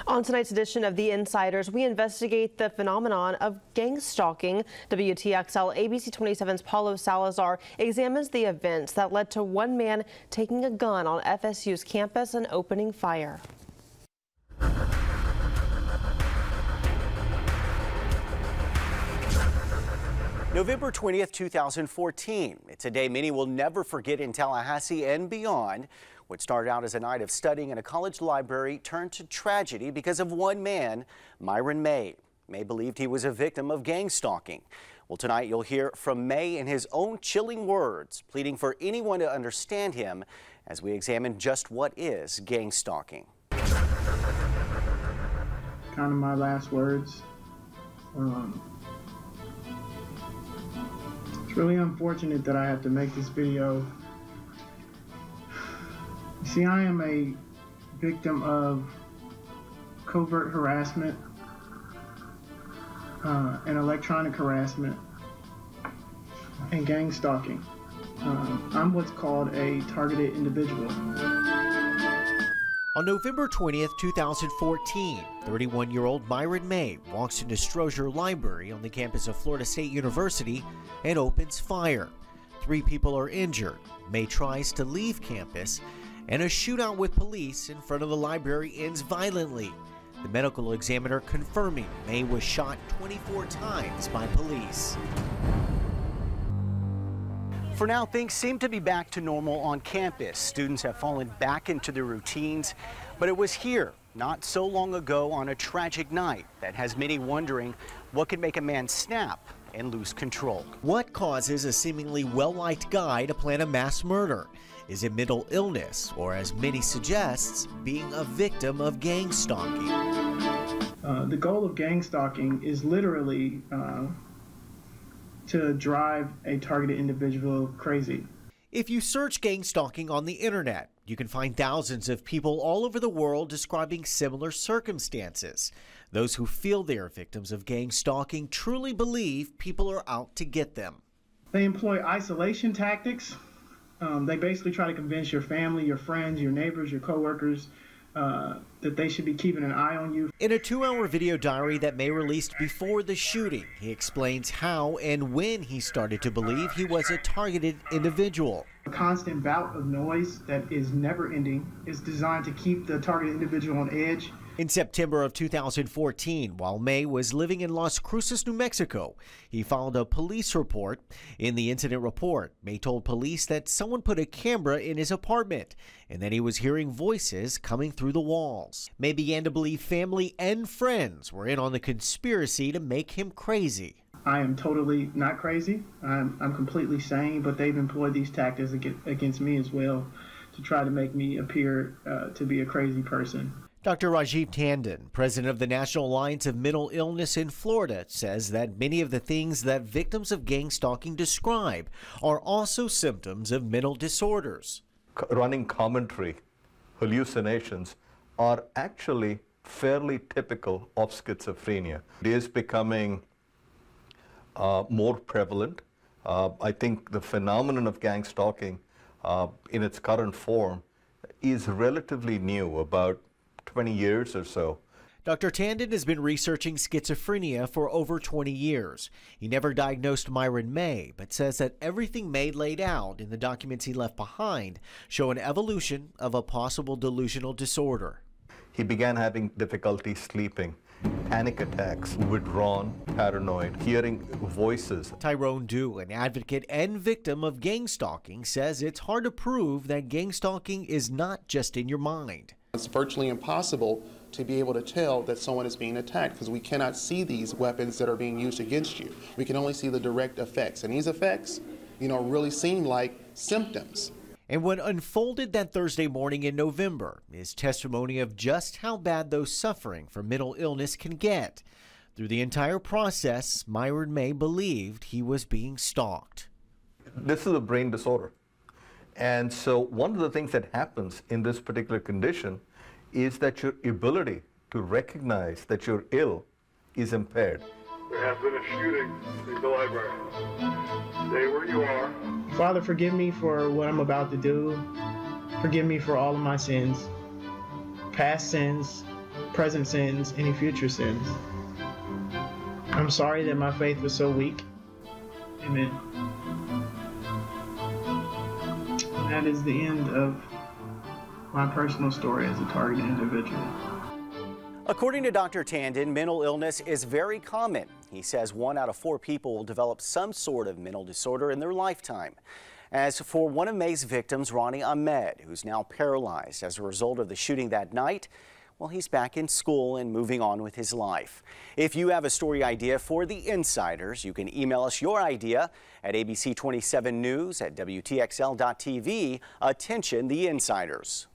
On tonight's edition of The Insiders, we investigate the phenomenon of gang stalking. WTXL ABC 27's Paulo Salazar examines the events that led to one man taking a gun on FSU's campus and opening fire. November 20th, 2014. It's a day many will never forget in Tallahassee and beyond. What started out as a night of studying in a college library turned to tragedy because of one man, Myron May. May believed he was a victim of gang stalking. Well, tonight you'll hear from May in his own chilling words, pleading for anyone to understand him as we examine just what is gang stalking. Kind of my last words. It's really unfortunate that I have to make this video. You see, I am a victim of covert harassment and electronic harassment and gang stalking. I'm what's called a targeted individual. On November 20th, 2014, 31-year-old Myron May walks into Strozier Library on the campus of Florida State University and opens fire. 3 people are injured. May tries to leave campus, and a shootout with police in front of the library ends violently. The medical examiner confirming May was shot 24 times by police. For now, things seem to be back to normal on campus. Students have fallen back into their routines, but it was here not so long ago on a tragic night that has many wondering what could make a man snap and lose control. What causes a seemingly well-liked guy to plan a mass murder? Is it mental illness, or as many suggests, being a victim of gang stalking? The goal of gang stalking is literally to drive a targeted individual crazy. If you search gang stalking on the internet, you can find thousands of people all over the world describing similar circumstances. Those who feel they are victims of gang stalking truly believe people are out to get them. They employ isolation tactics. They basically try to convince your family, your friends, your neighbors, your coworkers that they should be keeping an eye on you. In a 2-hour video diary that May released before the shooting, he explains how and when he started to believe he was a targeted individual. A constant bout of noise that is never ending is designed to keep the targeted individual on edge. In September of 2014, while May was living in Las Cruces, New Mexico, he filed a police report. In the incident report, May told police that someone put a camera in his apartment and that he was hearing voices coming through the walls. May began to believe family and friends were in on the conspiracy to make him crazy. I am totally not crazy. I'm completely sane, but they've employed these tactics against me as well to try to make me appear to be a crazy person. Dr. Rajiv Tandon, president of the National Alliance of Mental Illness in Florida, says that many of the things that victims of gang stalking describe are also symptoms of mental disorders. Running commentary, hallucinations are actually fairly typical of schizophrenia. It is becoming more prevalent. I think the phenomenon of gang stalking in its current form is relatively new, about 20 years or so. Dr. Tandon has been researching schizophrenia for over 20 years. He never diagnosed Myron May, but says that everything May laid out in the documents he left behind show an evolution of a possible delusional disorder. He began having difficulty sleeping, panic attacks, withdrawn, paranoid, hearing voices. Tyrone Dew, an advocate and victim of gang stalking, says it's hard to prove that gang stalking is not just in your mind. It's virtually impossible to be able to tell that someone is being attacked because we cannot see these weapons that are being used against you. We can only see the direct effects, and these effects, really seem like symptoms. And what unfolded that Thursday morning in November is testimony of just how bad those suffering from mental illness can get. Through the entire process, Myron May believed he was being stalked. This is a brain disorder. And so one of the things that happens in this particular condition is that your ability to recognize that you're ill is impaired. There has been a shooting in the library. Stay where you are. Father, forgive me for what I'm about to do. Forgive me for all of my sins, past sins, present sins, any future sins. I'm sorry that my faith was so weak. Amen. And that is the end of my personal story as a targeted individual. According to Dr. Tandon, mental illness is very common. He says 1 out of 4 people will develop some sort of mental disorder in their lifetime. As for one of May's victims, Ronnie Ahmed, who's now paralyzed as a result of the shooting that night, well, he's back in school and moving on with his life. If you have a story idea for the Insiders, you can email us your idea at ABC27news@WTXL.TV. Attention, the Insiders.